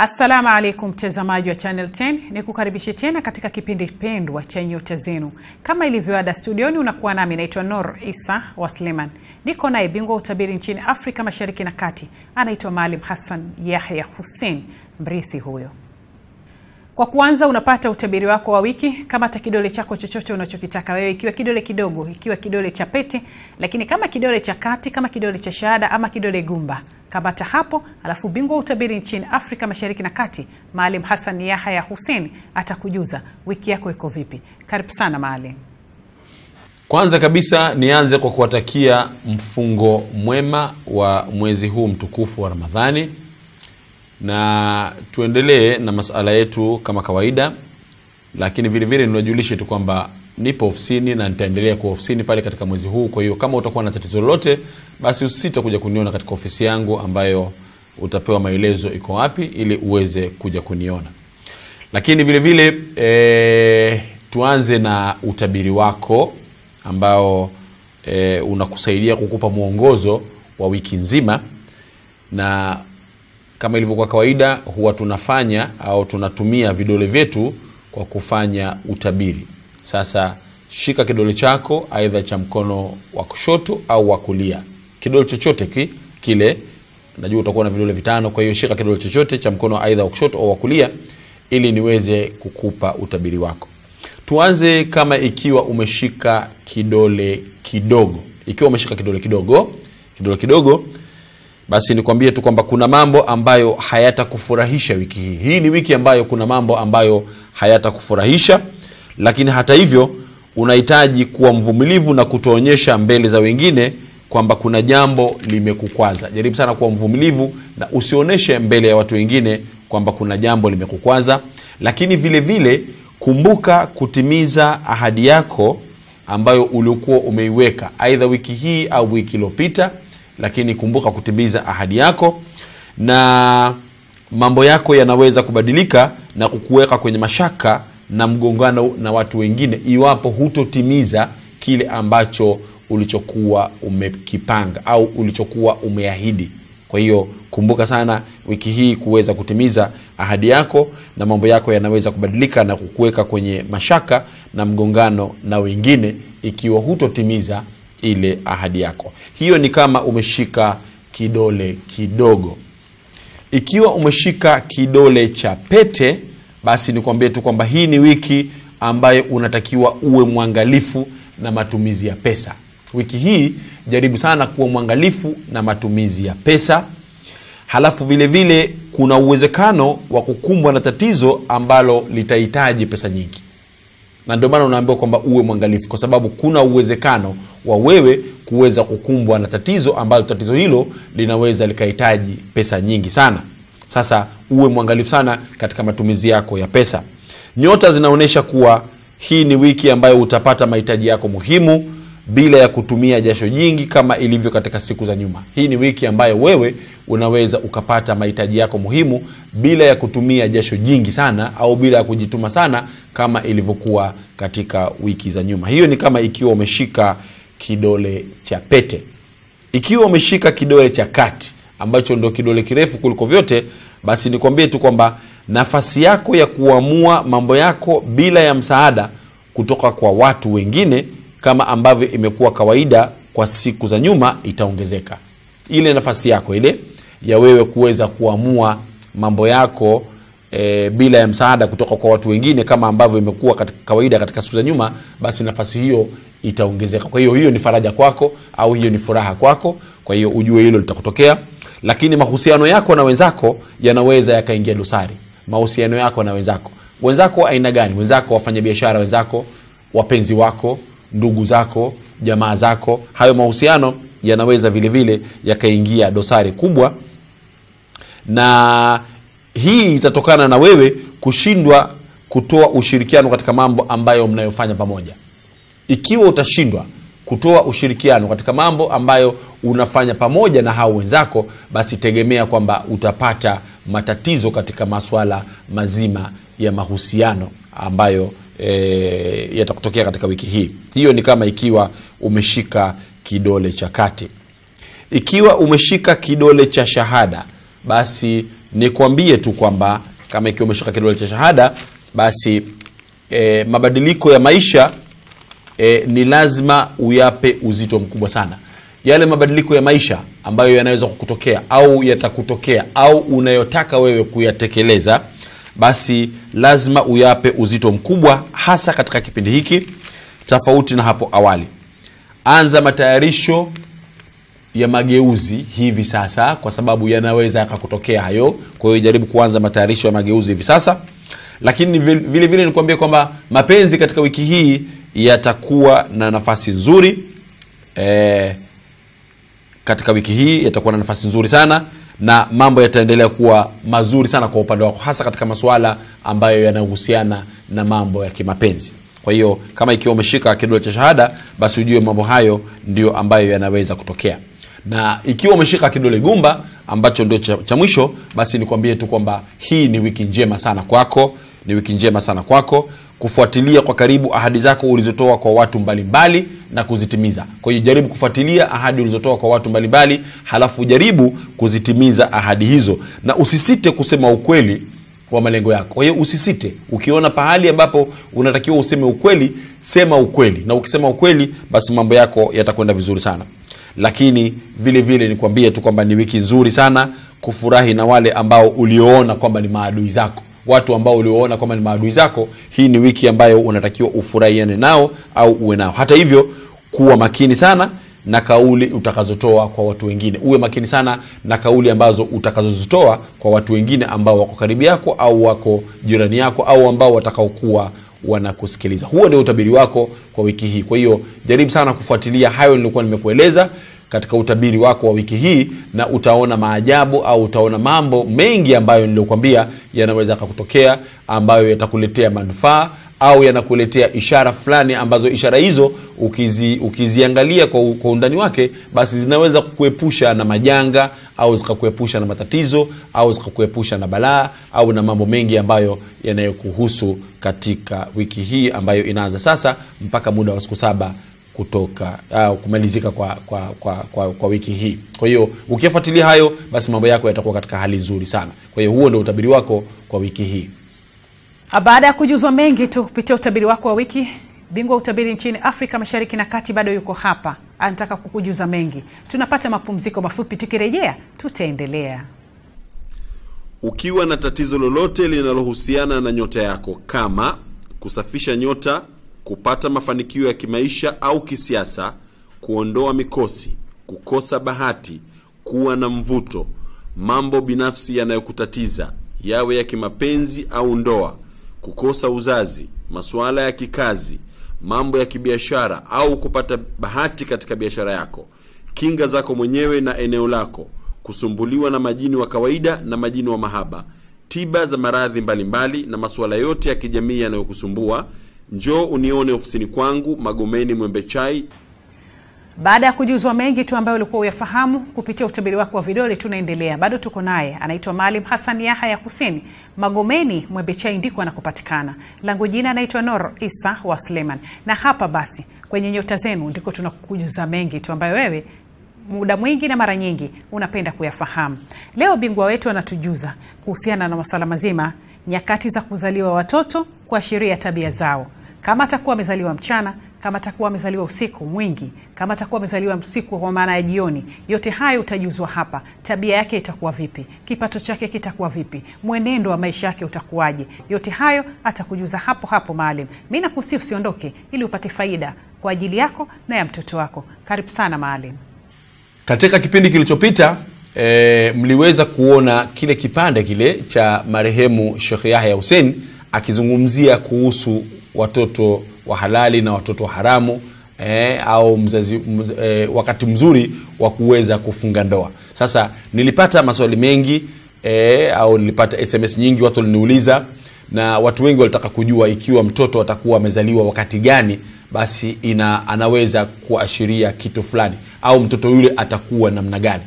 Assalamu alaikum mtazamaji wa Channel 10, nikukaribisha tena katika kipindi pendwa cha Nyota Zenu. Kama ilivyoada studioni unakuwa nami naitwa Nur Isa Wasliman. Niko naye bingwa utabiri nchini Afrika Mashariki na Kati, anaitwa Maalim Hassan Yahya Hussein, mrithi huyo. Kwa kuanza unapata utabiri wako wa wiki. Kama kidole chako chochote unachokitaka wewe, ikiwa kidole kidogo, ikiwa kidole cha pete, lakini kama kidole cha kati, kama kidole cha shahada ama kidole gumba, kabata hapo, alafu bingwa utabiri nchini Afrika Mashariki na Kati, Maalim Hassan Yahya Hussein atakujuza wiki yako iko vipi. Karibu sana Maalim. Kwanza kabisa nianze kwa kuwatakia mfungo mwema wa mwezi huu mtukufu wa Ramadhani, na tuendelee na masuala yetu kama kawaida. Lakini vile vile niwajulishe tu kwamba nipo ofisini na nitaendelea kuwa ofisini pale katika mwezi huu. Kwa hiyo kama utakuwa na tatizo lolote, basi usisite kuja kuniona katika ofisi yangu ambayo utapewa maelezo iko wapi ili uweze kuja kuniona. Lakini vile vile tuanze na utabiri wako ambao unakusaidia kukupa mwongozo wa wiki nzima. Na kama ilivyokuwa kawaida, huwa tunafanya au tunatumia vidole vyetu kwa kufanya utabiri. Sasa shika kidole chako aidha cha mkono wa kushoto au wa kulia. Kidole chochote kile, najua utakuwa na vidole vitano, kwa hiyo shika kidole chochote cha mkono aidha wa kushoto au wa kulia ili niweze kukupa utabiri wako. Tuanze kama ikiwa umeshika kidole kidogo. Ikiwa umeshika kidole kidogo, basi nikwambie tu kwamba kuna mambo ambayo hayatakufurahisha wiki hii. Hii ni wiki ambayo kuna mambo ambayo hayatakufurahisha, lakini hata hivyo unahitaji kuwa mvumilivu na kutoonyesha mbele za wengine kwamba kuna jambo limekukwaza. Jaribu sana kuwa mvumilivu na usioneshe mbele ya watu wengine kwamba kuna jambo limekukwaza. Lakini vile vile kumbuka kutimiza ahadi yako ambayo ulikuwa umeiweka aidha wiki hii au wiki iliyopita. Lakini kumbuka kutimiza ahadi yako, na mambo yako yanaweza kubadilika na kukuweka kwenye mashaka na mgongano na watu wengine iwapo hutotimiza kile ambacho ulichokuwa umekipanga au ulichokuwa umeahidi. Kwa hiyo kumbuka sana wiki hii kuweza kutimiza ahadi yako, na mambo yako yanaweza kubadilika na kukuweka kwenye mashaka na mgongano na wengine ikiwa hutotimiza ile ahadi yako. Hiyo ni kama umeshika kidole kidogo. Ikiwa umeshika kidole cha pete, basi nikwambie tu kwamba hii ni wiki ambayo unatakiwa uwe mwangalifu na matumizi ya pesa. Wiki hii jaribu sana kuwa mwangalifu na matumizi ya pesa. Halafu vile vile kuna uwezekano wa kukumbwa na tatizo ambalo litahitaji pesa nyingi. Na ndio maana unaambiwa kwamba uwe mwangalifu, kwa sababu kuna uwezekano wa wewe kuweza kukumbwa na tatizo ambalo tatizo hilo linaweza likahitaji pesa nyingi sana. Sasa uwe mwangalifu sana katika matumizi yako ya pesa. Nyota zinaonesha kuwa hii ni wiki ambayo utapata mahitaji yako muhimu bila ya kutumia jasho jingi kama ilivyo katika siku za nyuma. Hii ni wiki ambayo wewe unaweza ukapata mahitaji yako muhimu bila ya kutumia jasho jingi sana au bila ya kujituma sana kama ilivyokuwa katika wiki za nyuma. Hiyo ni kama ikiwa umeshika kidole cha pete. Ikiwa umeshika kidole cha kati ambacho ndio kidole kirefu kuliko vyote, basi nikwambie tu kwamba nafasi yako ya kuamua mambo yako bila ya msaada kutoka kwa watu wengine kama ambavyo imekuwa kawaida kwa siku za nyuma itaongezeka. Ile nafasi yako ile ya wewe kuweza kuamua mambo yako bila ya msaada kutoka kwa watu wengine kama ambavyo imekuwa kawaida katika siku za nyuma, basi nafasi hiyo itaongezeka. Kwa hiyo ni faraja kwako au hiyo ni furaha kwako. Kwa hiyo ujue hilo litakutokea. Lakini mahusiano yako na wenzako yanaweza yakaingia dosari. Mahusiano yako na wenzako aina gani? Wenzako wafanyabiashara, wenzako wapenzi wako, ndugu zako, jamaa zako, hayo mahusiano yanaweza vile vile yakaingia dosari kubwa. Na hii itatokana na wewe kushindwa kutoa ushirikiano katika mambo ambayo mnayofanya pamoja. Ikiwa utashindwa kutoa ushirikiano katika mambo ambayo unafanya pamoja na hao wenzako, basi tegemea kwamba utapata matatizo katika masuala mazima ya mahusiano ambayo yatakutokea katika wiki hii. Hiyo ni kama ikiwa umeshika kidole cha kati. Ikiwa umeshika kidole cha shahada, basi nikwambie tu kwamba kama ikiwa umeshika kidole cha shahada, basi mabadiliko ya maisha ni lazima uyape uzito mkubwa sana. Yale mabadiliko ya maisha ambayo yanaweza kukutokea au yatakutokea au unayotaka wewe kuyatekeleza, basi lazima uyape uzito mkubwa, hasa katika kipindi hiki tofauti na hapo awali. Anza matayarisho ya mageuzi hivi sasa, kwa sababu yanaweza yakakutokea hayo. Kwa hiyo jaribu kuanza matayarisho ya mageuzi hivi sasa. Lakini vile vile nikwambie kwamba mapenzi katika wiki hii yatakuwa na nafasi nzuri. Katika wiki hii yatakuwa na nafasi nzuri sana, na mambo yataendelea kuwa mazuri sana kwa upande wako, hasa katika masuala ambayo yanahusiana na mambo ya kimapenzi. Kwa hiyo kama ikiwa umeshika kidole cha shahada, basi ujue mambo hayo ndio ambayo yanaweza kutokea. Na ikiwa umeshika kidole gumba ambacho ndio cha mwisho, basi nikwambie tu kwamba hii ni wiki njema sana kwako, ni wiki njema sana kwako kufuatilia kwa karibu ahadi zako ulizotoa kwa watu mbalimbali na kuzitimiza. Kwa hiyo jaribu kufuatilia ahadi ulizotoa kwa watu mbalimbali, halafu jaribu kuzitimiza ahadi hizo, na usisite kusema ukweli wa malengo yako. Kwa hiyo usisite, ukiona pahali ambapo unatakiwa useme ukweli, sema ukweli, na ukisema ukweli basi mambo yako yatakwenda vizuri sana. Lakini vile vile nikwambie tu kwamba ni wiki nzuri sana kufurahi na wale ambao ulioona kwamba ni maadui zako. Watu ambao ulioona kwamba ni maadui zako, hii ni wiki ambayo unatakiwa ufurahiane nao au uwe nao. Hata hivyo, kuwa makini sana na kauli utakazotoa kwa watu wengine. Uwe makini sana na kauli ambazo utakazozitoa kwa watu wengine ambao wako karibu yako au wako jirani yako au ambao watakaokuwa wanakusikiliza. Huo ndio utabiri wako kwa wiki hii. Kwa hiyo jaribu sana kufuatilia hayo nilikuwa nimekueleza katika utabiri wako wa wiki hii, na utaona maajabu au utaona mambo mengi ambayo niliyokuambia yanaweza kukutokea, ambayo yatakuletea manufaa au yanakuletea ishara fulani, ambazo ishara hizo ukiziangalia kwa undani wake, basi zinaweza kukuepusha na majanga au zikakuepusha na matatizo au zikakuepusha na balaa au na mambo mengi ambayo yanayokuhusu katika wiki hii ambayo inaanza sasa mpaka muda wa siku 7 kutoka kumalizika kwa wiki hii. Kwa hiyo ukifuatilia hayo, basi mambo yako yatakuwa katika hali nzuri sana. Kwa hiyo huo ndio utabiri wako kwa wiki hii. Baada ya kujuzwa mengi tu kupitia utabiri wako wa wiki, bingwa utabiri nchini Afrika Mashariki na Kati bado yuko hapa, anataka kukujuza mengi. Tunapata mapumziko mafupi, tukirejea tutaendelea. Ukiwa na tatizo lolote linalohusiana na nyota yako, kama kusafisha nyota, kupata mafanikio ya kimaisha au kisiasa, kuondoa mikosi, kukosa bahati, kuwa na mvuto, mambo binafsi yanayokutatiza, yawe ya kimapenzi au ndoa, kukosa uzazi, masuala ya kikazi, mambo ya kibiashara au kupata bahati katika biashara yako, kinga zako mwenyewe na eneo lako, kusumbuliwa na majini wa kawaida na majini wa mahaba, tiba za maradhi mbalimbali na masuala yote ya kijamii yanayokusumbua, njoo unione ofisini kwangu Magomeni Mwembe Chai. Baada ya kujuzwa mengi tu ambayo ulikuwa uyafahamu kupitia utabiri wako wa vidole, tunaendelea. Bado tuko naye, anaitwa Maalim Hassan Yahya Hussein. Magomeni Mwembe Chai ndiko anakupatikana. Langu jina anaitwa Nor Isa Wasleman. Na hapa basi kwenye nyota zenu ndiko tunakujuza mengi tu ambayo wewe muda mwingi na mara nyingi unapenda kuyafahamu. Leo bingwa wetu anatujuza kuhusiana na masuala mazima nyakati za kuzaliwa watoto, kuashiria tabia zao. Kama atakuwa amezaliwa mchana, kama atakuwa amezaliwa usiku mwingi, kama atakuwa amezaliwa usiku kwa maana ya jioni, yote hayo utajuzwa hapa. Tabia yake itakuwa vipi? Kipato chake kitakuwa vipi? Mwenendo wa maisha yake utakuwaje? Yote hayo atakujuza hapo hapo Maalim. Mimi nakusihi usiondoke ili upate faida kwa ajili yako na ya mtoto wako. Karibu sana Maalim. Katika kipindi kilichopita mliweza kuona kile kipande kile cha marehemu Sheikh Yahya Hussein akizungumzia kuhusu watoto wa halali na watoto wa haramu, au wakati mzuri wa kuweza kufunga ndoa. Sasa nilipata maswali mengi au nilipata SMS nyingi, watu waliniuliza, na watu wengi walitaka kujua ikiwa mtoto atakuwa amezaliwa wakati gani, basi anaweza kuashiria kitu fulani, au mtoto yule atakuwa namna gani.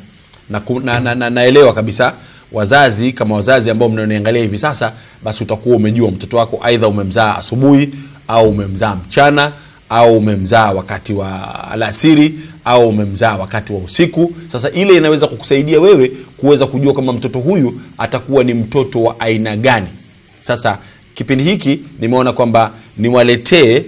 Naelewa kabisa wazazi, kama wazazi ambao mnaniangalia hivi sasa, basi utakuwa umejua mtoto wako aidha umemzaa asubuhi au umemzaa mchana au umemzaa wakati wa alasiri au umemzaa wakati wa usiku. Sasa ile inaweza kukusaidia wewe kuweza kujua kama mtoto huyu atakuwa ni mtoto wa aina gani. Sasa kipindi hiki nimeona kwamba niwaletee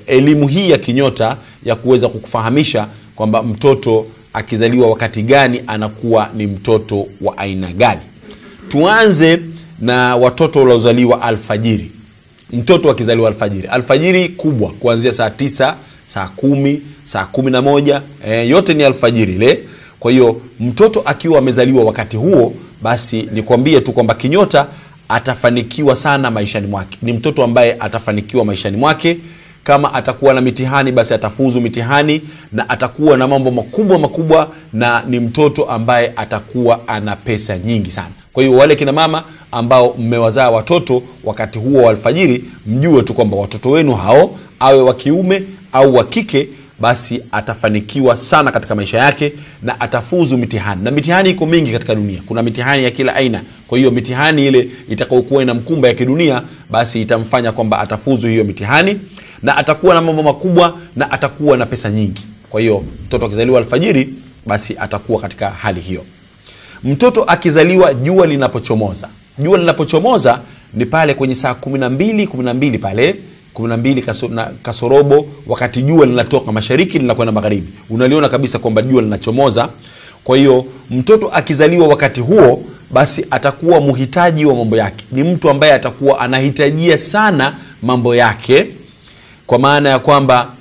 elimu hii ya kinyota ya kuweza kukufahamisha kwamba mtoto akizaliwa wakati gani anakuwa ni mtoto wa aina gani. Tuanze na watoto waliozaliwa alfajiri. Mtoto akizaliwa alfajiri kubwa kuanzia saa 9, saa 10, saa 11, yote ni alfajiri ile. Kwa hiyo mtoto akiwa amezaliwa wakati huo, basi nikwambie tu kwamba kinyota atafanikiwa sana maishani mwake. Ni mtoto ambaye atafanikiwa maishani mwake. Kama atakuwa na mitihani, basi atafuzu mitihani na atakuwa na mambo makubwa, na ni mtoto ambaye atakuwa ana pesa nyingi sana. Kwa hiyo wale kina mama ambao mmewazaa watoto wakati huo wa alfajiri, mjue tu kwamba watoto wenu hao, awe wa kiume au wa kike, basi atafanikiwa sana katika maisha yake na atafuzu mitihani. Na mitihani iko mingi katika dunia. Kuna mitihani ya kila aina. Kwa hiyo mitihani ile itakayokuwa ina mkumba ya kidunia, basi itamfanya kwamba atafuzu hiyo mitihani na atakuwa na mambo makubwa na atakuwa na pesa nyingi. Kwa hiyo mtoto akizaliwa alfajiri, basi atakuwa katika hali hiyo. Mtoto akizaliwa jua linapochomoza. Jua linapochomoza ni pale kwenye saa 12 pale 12 kasorobo, wakati jua linatoka mashariki linakwenda magharibi. Unaliona kabisa kwamba jua linachomoza. Kwa hiyo mtoto akizaliwa wakati huo, basi atakuwa muhitaji wa mambo yake. Ni mtu ambaye atakuwa anahitajia sana mambo yake, kwa maana ya kwamba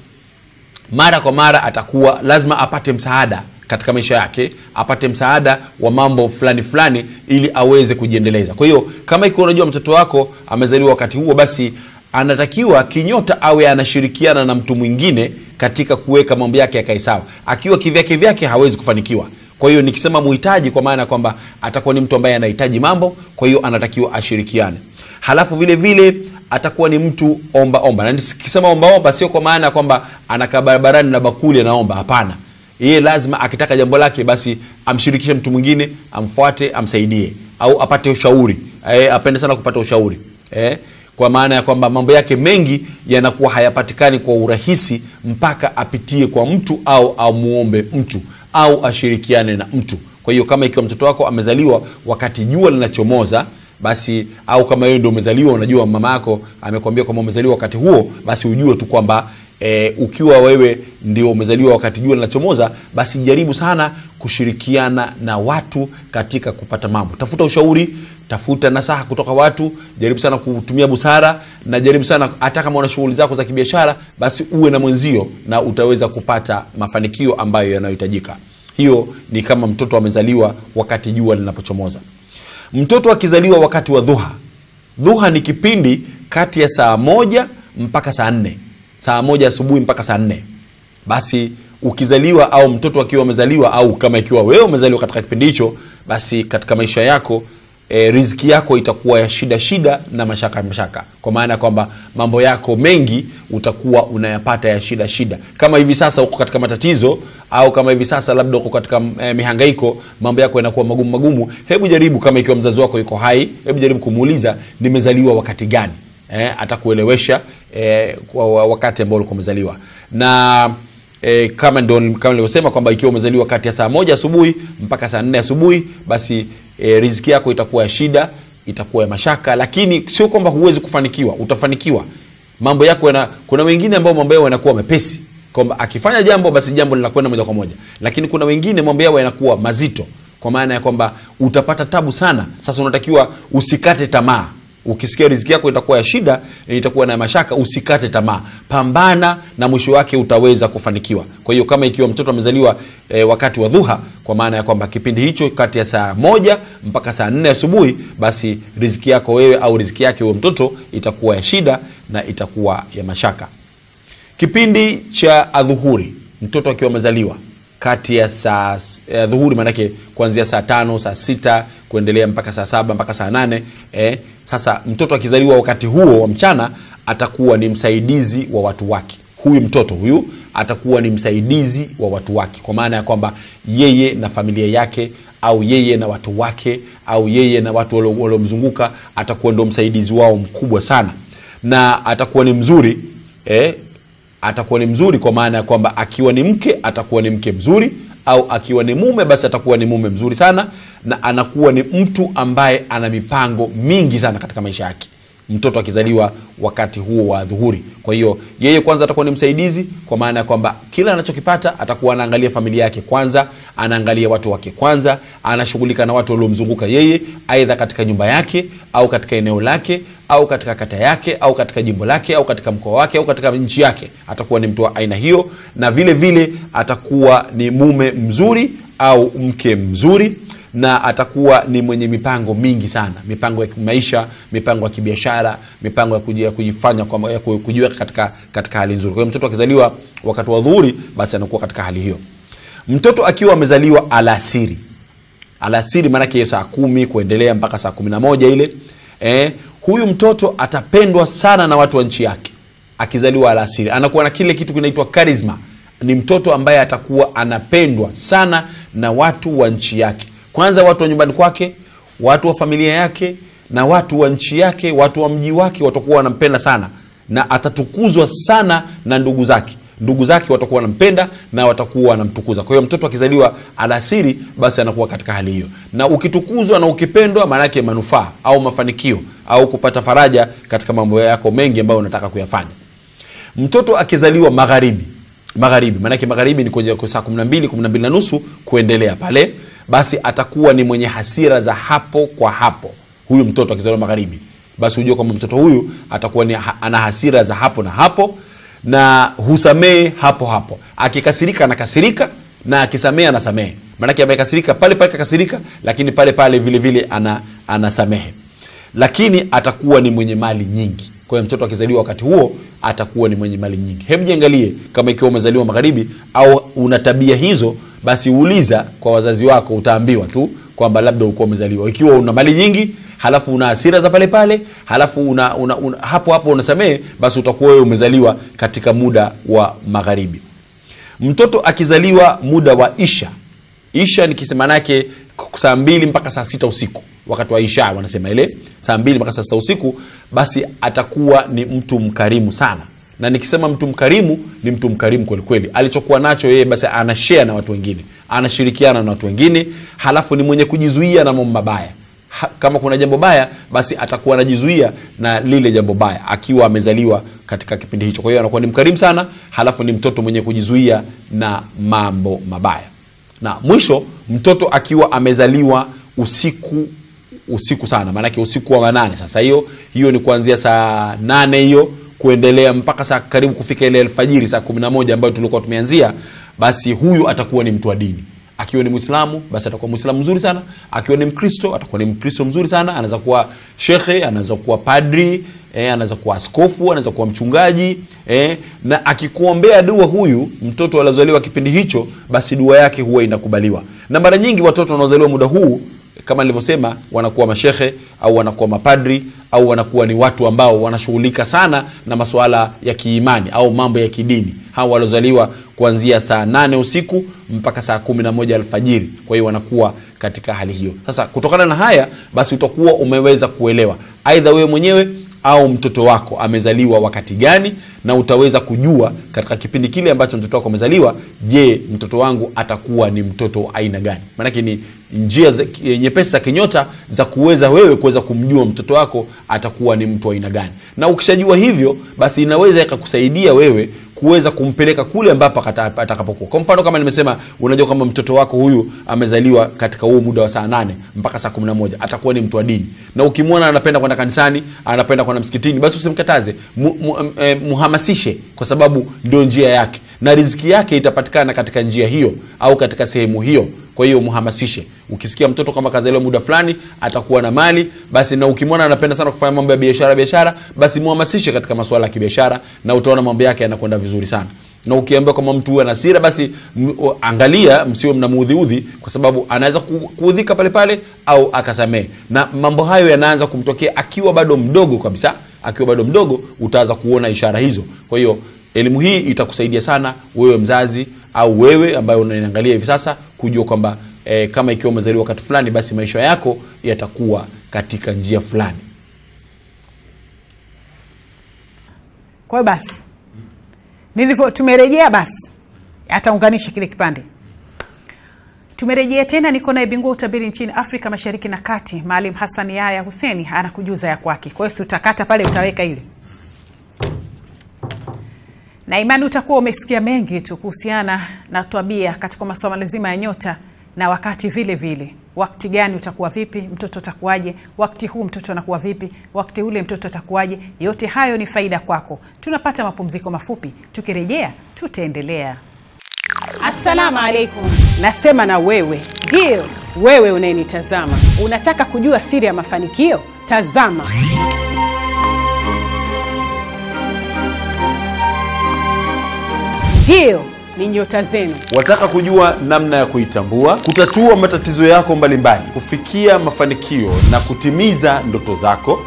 mara kwa mara atakuwa lazima apate msaada katika maisha yake, apate msaada wa mambo fulani ili aweze kujiendeleza. Kwa hiyo kama iko unajua mtoto wako amezaliwa wakati huo, basi anatakiwa kinyota awe anashirikiana na mtu mwingine katika kuweka mambo yake yakae sawa. Akiwa kivyake hawezi kufanikiwa. Kwa hiyo nikisema muhitaji, kwa maana kwamba atakuwa ni mtu ambaye anahitaji mambo, kwa hiyo anatakiwa ashirikiane. Halafu vile atakuwa ni mtu omba. Na nikisema omba sio kwa maana kwamba anakaa barabarani na bakuli anaomba, hapana. Yeye lazima akitaka jambo lake, basi amshirikishe mtu mwingine, amfuate, amsaidie au apate ushauri. Apende sana kupata ushauri. Kwa maana ya kwamba mambo yake mengi yanakuwa hayapatikani kwa urahisi mpaka apitie kwa mtu au amuombe mtu au ashirikiane na mtu. Kwa hiyo kama ikiwa mtoto wako amezaliwa wakati jua linachomoza, basi au kama wewe ndio umezaliwa, unajua mama yako amekwambia kwamba umezaliwa wakati huo, basi ujue tu kwamba ukiwa wewe ndio umezaliwa wakati jua linachomoza, basi jaribu sana kushirikiana na watu katika kupata mambo. Tafuta ushauri, tafuta nasaha kutoka watu, jaribu sana kutumia busara, na jaribu sana hata kama una shughuli zako za kibiashara, basi uwe na mwenzio na utaweza kupata mafanikio ambayo yanayohitajika. Hiyo ni kama mtoto amezaliwa wakati jua linapochomoza. Mtoto akizaliwa wakati wa dhuha. Dhuha ni kipindi kati ya saa 1 mpaka saa 4. Saa 1 asubuhi mpaka saa 4. Basi ukizaliwa au mtoto akiwa amezaliwa, au kama ikiwa wewe umezaliwa katika kipindi hicho, basi katika maisha yako riziki yako itakuwa ya shida na mashaka. Kwa maana kwamba mambo yako mengi utakuwa unayapata ya shida. Kama hivi sasa uko katika matatizo, au kama hivi sasa labda uko katika mihangaiko, mambo yako yanakuwa magumu, hebu jaribu, kama ikiwa mzazi wako yuko hai, hebu jaribu kumuuliza nimezaliwa wakati gani. Atakuelewesha kwa wakati ambao ulikuwa umezaliwa. Na kama nilivyosema kwamba ikiwa umezaliwa kati ya saa 1 asubuhi mpaka saa 4 asubuhi, basi riziki yako itakuwa ya shida, itakuwa ya mashaka, lakini sio kwamba huwezi kufanikiwa, utafanikiwa. Mambo yako kuna wengine ambao mambo yao yanakuwa mepesi, kwamba akifanya jambo basi jambo linakwenda moja kwa moja. Lakini kuna wengine mambo yao yanakuwa mazito, kwa maana ya kwamba utapata tabu sana. Sasa unatakiwa usikate tamaa. Ukisikia riziki yako itakuwa ya shida, itakuwa na mashaka, usikate tamaa. Pambana na mwisho wake utaweza kufanikiwa. Kwa hiyo kama ikiwa mtoto amezaliwa wakati wa dhuha, kwa maana ya kwamba kipindi hicho kati ya saa 1 mpaka saa 4 asubuhi, basi riziki yako wewe au riziki yake huyo mtoto itakuwa ya shida na itakuwa ya mashaka. Kipindi cha adhuhuri, mtoto akiwa amezaliwa kati ya saa dhuhuri, maana yake kuanzia saa 5, saa 6 kuendelea mpaka saa 7 mpaka saa 8. Sasa mtoto akizaliwa wakati huo wa mchana, atakuwa ni msaidizi wa watu wake. Huyu mtoto huyu atakuwa ni msaidizi wa watu wake, kwa maana ya kwamba yeye na familia yake, au yeye na watu wake, au yeye na watu waliomzunguka, atakuwa ndio msaidizi wao mkubwa sana, na atakuwa ni mzuri atakuwa ni mzuri, kwa maana ya kwamba akiwa ni mke atakuwa ni mke mzuri, au akiwa ni mume basi atakuwa ni mume mzuri sana, na anakuwa ni mtu ambaye ana mipango mingi sana katika maisha yake, mtoto akizaliwa wakati huo wa dhuhuri. Kwa hiyo yeye kwanza atakuwa ni msaidizi, kwa maana ya kwamba kila anachokipata atakuwa anaangalia familia yake kwanza, anaangalia watu wake kwanza, anashughulika na watu waliomzunguka yeye, aidha katika nyumba yake au katika eneo lake au katika kata yake au katika jimbo lake au katika mkoa wake au katika nchi yake. Atakuwa ni mtu wa aina hiyo, na vile vile atakuwa ni mume mzuri au mke mzuri, na atakuwa ni mwenye mipango mingi sana, mipango ya maisha, mipango ya kibiashara, mipango ya kujifanya kwa kujiweka katika hali nzuri. Kwa hiyo mtoto akizaliwa wakati wa dhuhuri basi anakuwa katika hali hiyo. Mtoto akiwa amezaliwa alasiri, maana yake saa 10 kuendelea mpaka saa 11 ile, huyu mtoto atapendwa sana na watu wa nchi yake. Akizaliwa alasiri anakuwa na kile kitu kinaitwa charisma. Ni mtoto ambaye atakuwa anapendwa sana na watu wa nchi yake. Kwanza watu wa nyumbani kwake, watu wa familia yake, na watu wa nchi yake, watu wa mji wake watakuwa wanampenda sana, na atatukuzwa sana na ndugu zake. Ndugu zake watakuwa wanampenda na watakuwa wanamtukuza. Kwa hiyo mtoto akizaliwa alasiri basi anakuwa katika hali hiyo. Na ukitukuzwa na ukipendwa, maana yake manufaa au mafanikio au kupata faraja katika mambo yako mengi ambayo unataka kuyafanya. Mtoto akizaliwa magharibi, maana yake magharibi ni kwenye saa 12, 12:30 kuendelea pale, basi atakuwa ni mwenye hasira za hapo kwa hapo. Huyu mtoto akizaliwa magharibi, basi ujue kwamba mtoto huyu atakuwa ni ana hasira za hapo na hapo, na husamee hapo hapo. Akikasirika anakasirika, na akisamea anasamehe. Maana yake amekasirika pale pale kakasirika, lakini pale pale vile vile anasamehe. Lakini atakuwa ni mwenye mali nyingi. Kwa hiyo mtoto akizaliwa wakati huo atakuwa ni mwenye mali nyingi. Hebu jiangalie kama ikiwa umezaliwa magharibi au una tabia hizo, basi uuliza kwa wazazi wako, utaambiwa tu kwamba labda uko umezaliwa. Ikiwa una mali nyingi, halafu una hasira za pale pale, halafu hapo hapo unasamehe, basi utakuwa wewe umezaliwa katika muda wa magharibi. Mtoto akizaliwa muda wa Isha nikisema nake saa 2 mpaka saa 6 usiku, wakati wa Isha wanasema ile saa 2 mpaka saa 6 usiku, basi atakuwa ni mtu mkarimu sana. Na nikisema mtu mkarimu, ni mtu mkarimu kweli kweli. Alichokuwa nacho yeye basi anashare na watu wengine, anashirikiana na watu wengine, halafu ni mwenye kujizuia na mambo mabaya. Kama kuna jambo baya, basi atakuwa anajizuia na lile jambo baya akiwa amezaliwa katika kipindi hicho. Kwa hiyo anakuwa ni mkarimu sana, halafu ni mtoto mwenye kujizuia na mambo mabaya. Na mwisho, mtoto akiwa amezaliwa usiku sana, maana yake usiku wa manane. Sasa hiyo ni kuanzia saa 8 hiyo kuendelea mpaka saa karibu kufika ile alfajiri saa 11 ambayo tulikuwa tumeanzia, basi huyu atakuwa ni mtu wa dini. Akiwa ni Muislamu basi atakuwa Muislamu mzuri sana, akiwa ni Mkristo atakuwa ni Mkristo mzuri sana, anaweza kuwa shekhe, anaweza kuwa padri, anaweza kuwa askofu, anaweza kuwa mchungaji, na akikuombea dua huyu mtoto aliyozaliwa kipindi hicho, basi dua yake huwa inakubaliwa. Na mara nyingi watoto wanaozaliwa muda huu, kama nilivyosema, wanakuwa mashehe au wanakuwa mapadri au wanakuwa ni watu ambao wanashughulika sana na masuala ya kiimani au mambo ya kidini. Hao waliozaliwa kuanzia saa 8 usiku mpaka saa 11 alfajiri. Kwa hiyo wanakuwa katika hali hiyo. Sasa kutokana na haya, basi utakuwa umeweza kuelewa aidha wewe mwenyewe au mtoto wako amezaliwa wakati gani, na utaweza kujua katika kipindi kile ambacho mtoto wako amezaliwa, je, mtoto wangu atakuwa ni mtoto aina gani? Maana ni njia nyepesi za kinyota za kuweza wewe kuweza kumjua mtoto wako atakuwa ni mtu aina gani. Na ukishajua hivyo, basi inaweza ikakusaidia wewe kuweza kumpeleka kule ambapo atakapokuwa. Kwa mfano kama nimesema, unajua kama mtoto wako huyu amezaliwa katika huo muda wa saa 8 mpaka saa 11, atakuwa ni mtu wa dini. Na ukimwona anapenda kwenda kanisani, anapenda kwenda msikitini, basi usimkataze, muhamasishe, kwa sababu ndio njia yake na riziki yake itapatikana katika njia hiyo au katika sehemu hiyo. Kwa hiyo muhamasishe. Ukisikia mtoto kama kazaliwa muda fulani atakuwa na mali, basi na ukimwona anapenda sana kufanya mambo ya biashara, basi muhamasishe katika masuala ya kibiashara, na utaona mambo yake yanakwenda vizuri sana. Na ukiambiwa kama mtu huwa na hasira, basi angalia msiwe mnamuudhi, kwa sababu anaweza kuudhika pale pale au akasamee. Na mambo hayo yanaanza kumtokea akiwa bado mdogo kabisa. Akiwa bado mdogo utaanza kuona ishara hizo. Kwa hiyo elimu hii itakusaidia sana wewe mzazi au wewe ambaye unaniangalia hivi sasa kujua kwamba kama ikiwa umezaliwa wakati fulani, basi maisha yako yatakuwa katika njia fulani. Kwa basi tumerejea basi. Ataunganisha kile kipande. Tumerejea tena, niko na bingwa utabiri nchini Afrika Mashariki na Kati, Maalim Hassan Yahya Hussein, anakujuza ya kwake. Kwa hiyo utakata pale, utaweka ile. Na imani utakuwa umesikia mengi tu kuhusiana na tabia katika masuala lazima ya nyota na wakati vile vile. Wakati gani utakuwa vipi, mtoto atakuaje, wakati huu mtoto anakuwa vipi, wakati ule mtoto atakuaje. Yote hayo ni faida kwako. Tunapata mapumziko mafupi, tukirejea tutaendelea. Assalamu alaikum. Nasema na wewe, ndio wewe unayenitazama. Unataka kujua siri ya mafanikio? Tazama. Ndio ni nyota zenu. Wataka kujua namna ya kuitambua, kutatua matatizo yako mbalimbali, kufikia mafanikio na kutimiza ndoto zako?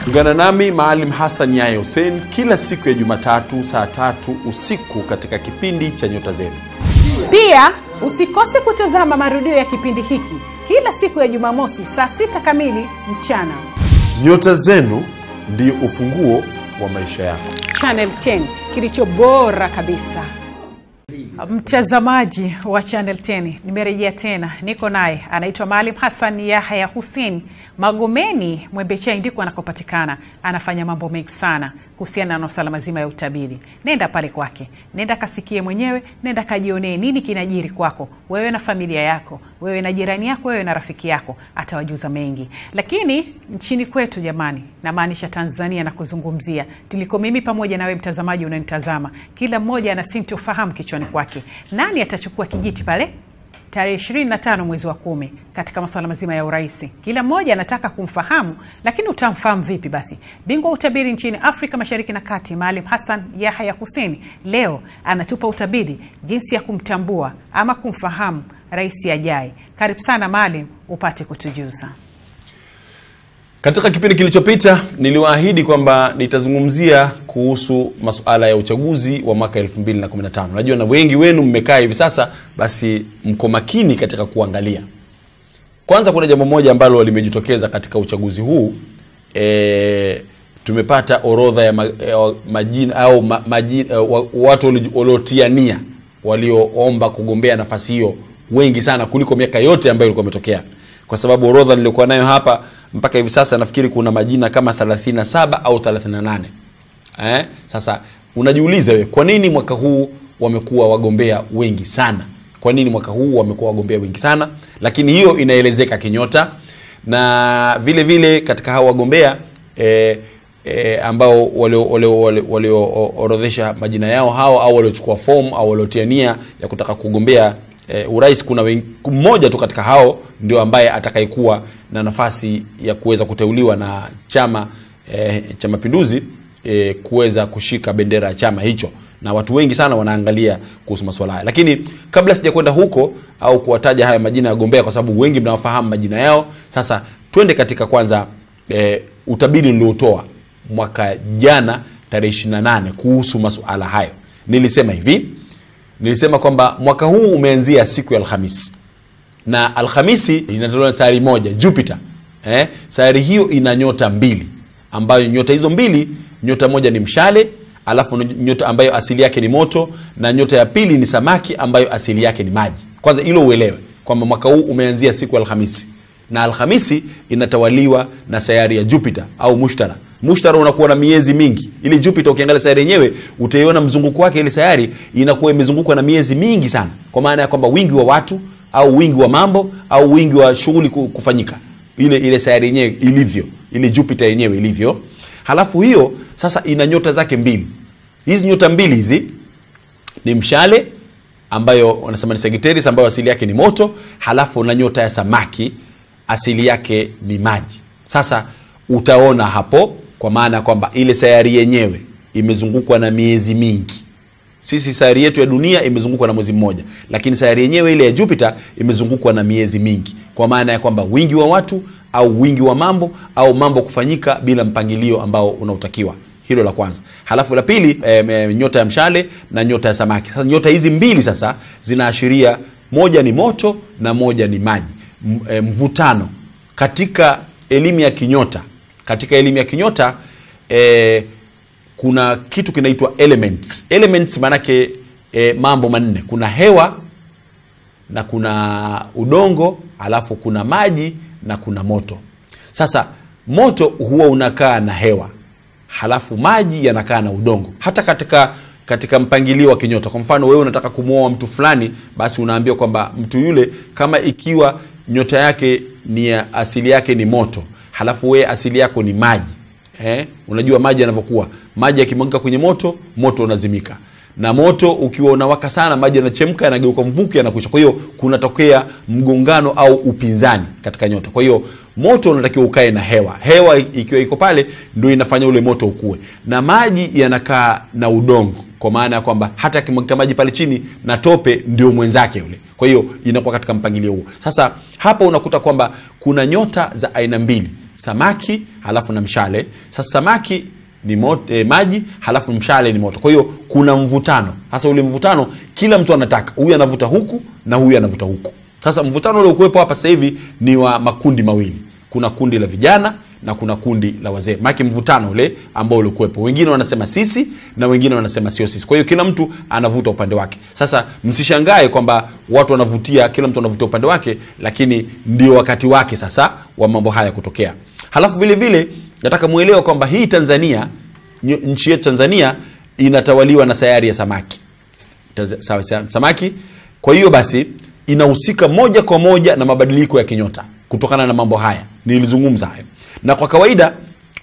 Ungana nami Maalim Hassan Yahya Hussein kila siku ya Jumatatu saa 3 usiku katika kipindi cha Nyota Zenu. Pia usikose kutazama marudio ya kipindi hiki kila siku ya Jumamosi saa 6 kamili mchana. Nyota Zenu ndio ufunguo wa maisha yako. Channel 10, kilicho bora kabisa. Mtazamaji wa Channel 10, nimerejea tena. Niko naye, anaitwa Maalim Hassan Yahya Hussein. Magomeni, Mwembechai ndiko anakopatikana. Anafanya mambo mengi sana kuhusiana na usalama zima ya utabiri. Nenda pale kwake, nenda kasikie mwenyewe, nenda kajionee nini kinajiri kwako, wewe na familia yako, wewe na jirani yako, wewe na rafiki yako, atawajuza mengi. Lakini nchini kwetu jamani, na maanisha Tanzania na kuzungumzia, tuliko mimi pamoja na wewe mtazamaji unanitazama, kila mmoja ana sintofahamu kichwani kwake. Nani atachukua kijiti pale tarehe 25 mwezi wa 10 katika masuala mazima ya urais? Kila mmoja anataka kumfahamu, lakini utamfahamu vipi basi? Bingwa utabiri nchini Afrika Mashariki na Kati, Maalim Hassan Yahya Hussein, leo anatupa utabiri jinsi ya kumtambua ama kumfahamu rais ajaye. Karibu sana Maalim, upate kutujuza. Katika kipindi kilichopita niliwaahidi kwamba nitazungumzia kuhusu masuala ya uchaguzi wa mwaka 2015. Najua na wengi wenu mmekaa hivi sasa basi mko makini katika kuangalia. Kwanza kuna jambo moja ambalo limejitokeza katika uchaguzi huu. Tumepata orodha ya majina au watu waliotiania, walioomba kugombea nafasi hiyo wengi sana kuliko miaka yote ambayo ilikuwa imetokea. Kwa sababu orodha nilikuwa nayo hapa mpaka hivi sasa nafikiri kuna majina kama 37 au 38. Sasa unajiuliza wewe, kwa nini mwaka huu wamekuwa wagombea wengi sana? Kwa nini mwaka huu wamekuwa wagombea wengi sana? Lakini hiyo inaelezeka kinyota, na vile vile katika hao wagombea ambao walioorodhesha majina yao hao au waliochukua form au waliotiania ya kutaka kugombea urais, kuna mmoja tu katika hao ndio ambaye atakayekuwa na nafasi ya kuweza kuteuliwa na chama cha Mapinduzi kuweza kushika bendera ya chama hicho, na watu wengi sana wanaangalia kuhusu masuala haya. Lakini kabla sijakwenda huko au kuwataja haya majina ya wagombea, kwa sababu wengi mnawafahamu majina yao, sasa twende katika kwanza utabiri niliotoa mwaka jana tarehe 28 kuhusu masuala hayo. Nilisema kwamba mwaka huu umeanzia siku ya Alhamisi, na Alhamisi inatolewa sayari moja, Jupiter. Sayari hiyo ina nyota mbili, ambayo nyota hizo mbili, nyota moja ni mshale, alafu nyota ambayo asili yake ni moto, na nyota ya pili ni samaki ambayo asili yake ni maji. Kwanza hilo uelewe kwamba mwaka huu umeanzia siku ya Alhamisi, na Alhamisi inatawaliwa na sayari ya Jupiter au Mushtara. Mushtara unakuwa na miezi mingi. Ili Jupiter ukiangalia sayari yenyewe utaiona mzunguko wake, ile sayari inakuwa imezungukwa na miezi mingi sana, kwa maana ya kwamba wingi wa watu au wingi wa mambo au wingi wa shughuli kufanyika, ile sayari yenyewe ilivyo, ile Jupiter yenyewe ilivyo. Halafu hiyo sasa ina nyota zake mbili. Hizi nyota mbili hizi ni mshale ambayo wanasema ni Sagittarius ambayo asili yake ni moto, halafu na nyota ya samaki asili yake ni maji. Sasa utaona hapo, kwa maana kwamba ile sayari yenyewe imezungukwa na miezi mingi. Sisi sayari yetu ya dunia imezungukwa na mwezi mmoja, lakini sayari yenyewe ile ya Jupiter imezungukwa na miezi mingi, kwa maana ya kwamba wingi wa watu au wingi wa mambo au mambo kufanyika bila mpangilio ambao unautakiwa. Hilo la kwanza. Halafu la pili, nyota ya mshale na nyota ya samaki. Sasa nyota hizi mbili sasa zinaashiria, moja ni moto na moja ni maji. Mvutano katika elimu ya kinyota. Katika elimu ya kinyota kuna kitu kinaitwa elements. Elements manake mambo manne. Kuna hewa, na kuna udongo, alafu kuna maji, na kuna moto. Sasa moto huwa unakaa na hewa, halafu maji yanakaa na udongo. Hata katika mpangilio wa kinyota, kwa mfano wewe unataka kumuoa mtu fulani, basi unaambiwa kwamba mtu yule kama ikiwa nyota yake ni asili yake ni moto, halafu wewe asili yako ni maji. Unajua maji yanavyokuwa. Maji yakimwagika kwenye moto, moto unazimika. Na moto ukiwa unawaka sana, maji yanachemka, yanageuka mvuke, yanakwisha. Kwa hiyo kunatokea mgongano au upinzani katika nyota. Kwa hiyo moto unatakiwa ukae na hewa. Hewa ikiwa iko pale ndio inafanya ule moto ukue. Na maji yanakaa na udongo, kwa maana ya kwamba hata akimwagika maji pale chini na tope ndio mwenzake yule. Kwa hiyo inakuwa katika mpangilio huo. Sasa hapa unakuta kwamba kuna nyota za aina mbili, samaki halafu na mshale. Sasa samaki ni maji, halafu mshale ni moto. Kwa hiyo kuna mvutano. Sasa ule mvutano kila mtu anataka, huyu anavuta huku na huyu anavuta huku. Sasa mvutano ule ukuepo hapa sasa hivi ni wa makundi mawili. Kuna kundi la vijana na kuna kundi la wazee. Maki mvutano ule ambao ule kuepo. Wengine wanasema sisi na wengine wanasema sio sisi. Kwa hiyo kila mtu anavuta upande wake. Sasa msishangae kwamba watu wanavutia, kila mtu anavutia upande wake, lakini ndio wakati wake sasa wa mambo haya kutokea. Halafu vile vile nataka muelewe kwamba hii Tanzania, nchi yetu Tanzania inatawaliwa na sayari ya samaki. Samaki. Kwa hiyo basi inahusika moja kwa moja na mabadiliko ya kinyota kutokana na mambo haya. Nilizungumza haya. Na kwa kawaida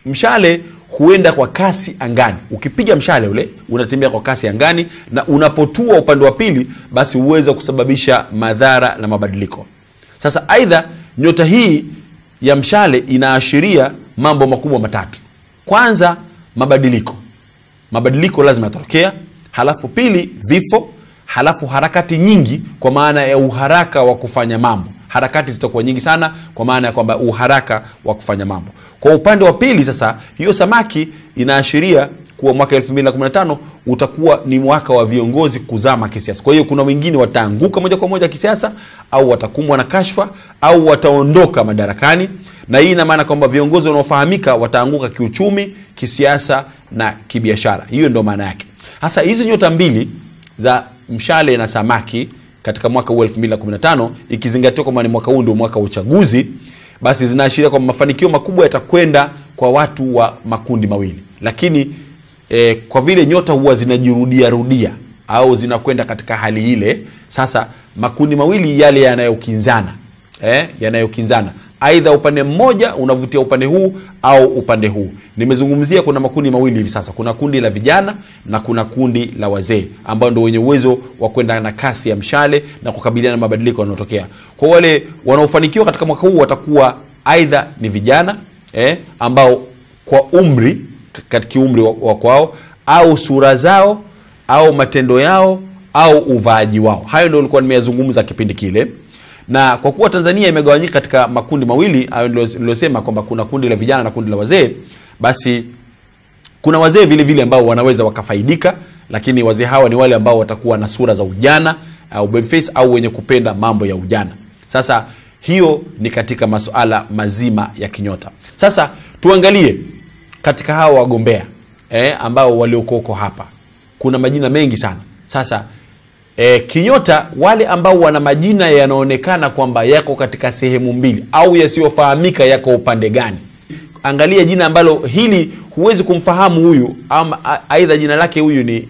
mshale huenda kwa kasi angani. Ukipiga mshale ule unatembea kwa kasi angani, na unapotua upande wa pili basi huweza kusababisha madhara na mabadiliko. Sasa aidha nyota hii ya mshale inaashiria mambo makubwa matatu. Kwanza, mabadiliko. Mabadiliko lazima yatatokea. Halafu pili, vifo. Halafu harakati nyingi, kwa maana ya uharaka wa kufanya mambo. Harakati zitakuwa nyingi sana, kwa maana ya kwamba uharaka wa kufanya mambo. Kwa upande wa pili sasa, hiyo samaki inaashiria kuwa mwaka 2015 utakuwa ni mwaka wa viongozi kuzama kisiasa. Kwa hiyo kuna wengine wataanguka moja kwa moja kisiasa, au watakumbwa na kashfa, au wataondoka madarakani. Na hii ina maana kwamba viongozi wanaofahamika wataanguka kiuchumi, kisiasa na kibiashara. Hiyo ndio maana yake. Hasa hizi nyota mbili za mshale na samaki katika mwaka huu 2015, ikizingatiwa kwamba ni mwaka huu ndio mwaka wa uchaguzi, basi zinaashiria kwamba mafanikio makubwa yatakwenda kwa watu wa makundi mawili. Lakini kwa vile nyota huwa zinajirudia au zinakwenda katika hali ile, sasa makundi mawili yale yanayokinzana, yanayokinzana, aidha upande mmoja unavutia upande huu au upande huu. Nimezungumzia kuna makundi mawili hivi sasa. Kuna kundi la vijana na kuna kundi la wazee, ambao ndio wenye uwezo wa kwenda na kasi ya mshale na kukabiliana na mabadiliko yanayotokea. Kwa wale wanaofanikiwa katika mwaka huu watakuwa aidha ni vijana ambao kwa umri, katika umri wa kwao, au sura zao, au matendo yao, au uvaaji wao. Hayo ndio nilikuwa nimeyazungumza kipindi kile. Na kwa kuwa Tanzania imegawanyika katika makundi mawili, hayo niliyosema kwamba kuna kundi la vijana na kundi la wazee, basi kuna wazee vile vile ambao wanaweza wakafaidika, lakini wazee hawa ni wale ambao watakuwa na sura za ujana au baby face, au wenye kupenda mambo ya ujana. Sasa hiyo ni katika masuala mazima ya kinyota. Sasa tuangalie katika hawa wagombea ambao waliokoko hapa. Kuna majina mengi sana. Sasa kinyota, wale ambao wana majina yanaonekana kwamba yako katika sehemu mbili au yasiyofahamika yako upande gani. Angalia jina ambalo hili huwezi kumfahamu huyu, ama aidha jina lake huyu ni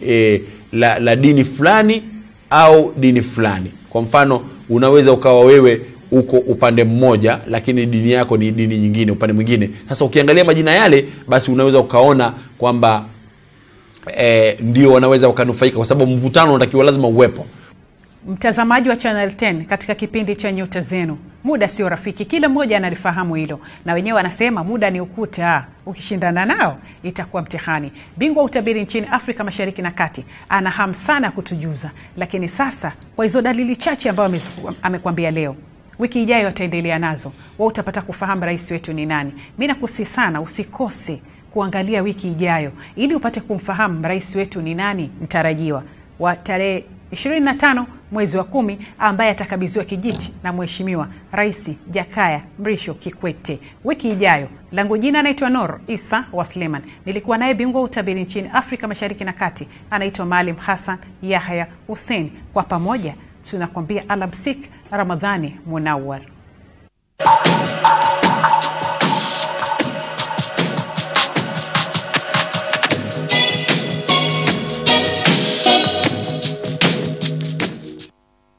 la dini fulani au dini fulani. Kwa mfano, unaweza ukawa wewe uko upande mmoja lakini dini yako ni dini nyingine upande mwingine. Sasa ukiangalia majina yale, basi unaweza ukaona kwamba ndio wanaweza wakanufaika, kwa sababu mvutano unatakiwa lazima uwepo. Mtazamaji wa Channel 10, katika kipindi cha Nyota Zenu, muda sio rafiki, kila mmoja analifahamu hilo, na wenyewe wanasema muda ni ukuta, ukishindana nao itakuwa mtihani. Bingwa utabiri nchini Afrika Mashariki na Kati ana hamu sana kutujuza, lakini sasa kwa hizo dalili chache ambayo amekwambia leo, wiki ijayo ataendelea nazo, wewe utapata kufahamu rais wetu ni nani. Mimi nakusi sana usikose kuangalia wiki ijayo ili upate kumfahamu rais wetu ni nani mtarajiwa wa tarehe 25 mwezi wa 10, ambaye atakabidhiwa kijiti na Mheshimiwa Rais Jakaya Mrisho Kikwete wiki ijayo. Langu jina naitwa Noor Issa Wasleman. Nilikuwa naye bingwa utabiri nchini Afrika Mashariki na Kati anaitwa Maalim Hassan Yahya Hussein. Kwa pamoja tunakwambia alamsik, Ramadhani Munawwar.